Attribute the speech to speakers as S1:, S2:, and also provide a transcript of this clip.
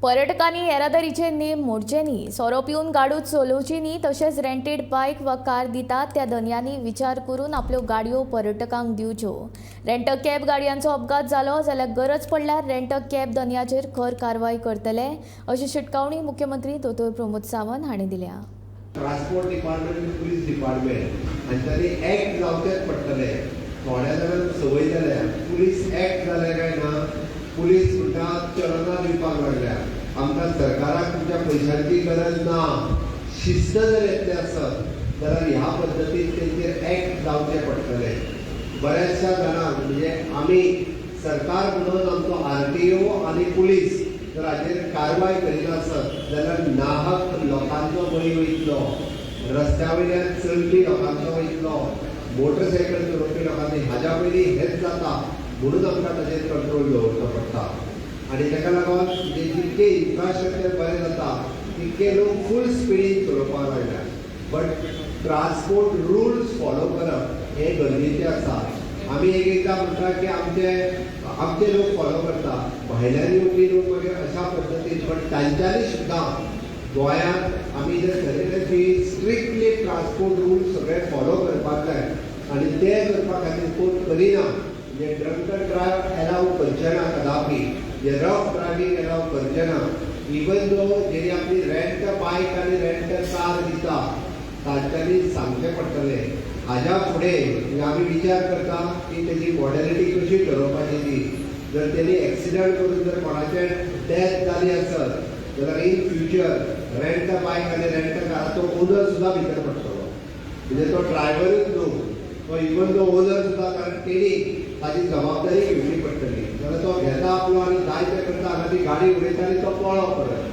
S1: पर्यटकांनी येरादारीचे नेम मोडचे न्ही, सोरो पिवन गाडयो चलोवची न्ही, तशेंच रेंटेड बायक वा कार दितात त्या धन्यांनी विचार करून आपल्यो गाडयो पर्यटकांक दिवच्यो. रेंट अ कॅब गाडयांचो अपघात जालो जाल्यार गरज पडल्यार रेंट अ कॅब धन्याचेर खर कारवाय करतले, अशी शिटकावणी मुख्यमंत्री दोतोर प्रमोद सावंत हांणी दिल्या.
S2: ट्रांसपोर्ट डिपार्टमेंट, पुलीस डिपार्टमेंट हांच्यानी एक्ट जावचेच पडटले. थोड्या जाणांक संवय जाल्या पुलीस एक्ट जाले काय ना, पुलीस म्हणटा चलनां दिवपाक लागल्या. आमकां सरकाराक तुमच्या पयशांची गरज ना. शिस्त जर येतले आसत जाल्यार ह्या पद्दतीन तेंचेर एक्ट जावचे पडटले. बऱ्याचशा जाणांक म्हणजे आमी सरकार म्हणून आमचो RTO आनी पुलीस जर हाचेर कारवाय करिना आसत जाल्यार नाहक लोकांचो बळी वयतलो, रस्त्या वयल्यान चलपी लोकांचो वयतलो, मोटरसायकल चलोवपी लोकांनी हाज्या पयलीं हेच जाता म्हणून आमकां ताचेर कंट्रोल दवरचो पडटा. आनी ताका लागून जितके इन्फ्रास्ट्रक्चर बरें जाता तितके लोक फूल स्पिडीन चलोवपाक लागल्यात. बट ट्रांसपोर्ट रुल्स फॉलो करप हें गरजेचें आसा. आमी एकदां म्हणटा की आमचे लोक फॉलो करता, भायल्यान येवपी लोक मागीर अशा पद्दतीन, पण तांच्यांनी सुद्दां गोंयांत आमी जर ठरयलें की स्ट्रिक्टली ट्रांसपोर्ट रुल्स सगळे फॉलो करपाक जाय आनी ते करपा खातीर कोण करिना. म्हणजे ड्रंक अँड ड्रायव्ह एलाव करचे ना कदापि, रफ ड्रायव्हिंग एलाव करचे ना. इवन दो जेणी आपली रेंट बायक आनी रेंट कार दिता तांच्यांनी सांगचें पडटलें. हाज्या फुडें आमी विचार करता की तेजी मॉडॅलिटी कशी ठरोवपाची ती. जर तेणी एक्सिडंट करून जर कोणाचें डेथ जाली आसत जाल्यार इन फ्युचर रेंट बायक आनी रेंट काराचो ओनर सुद्दां भितर पडटलो. म्हणजे तो ड्रायव्हरूच न्हू, तो इवन तो ओनर सुद्दां, कारण तेणी ताची जबाबदारी घेवची पडटली. जाल्यार तो घेता आपलो आनी जाय तें करता, हांगा ती गाडी उडयता आनी तो पळप परत.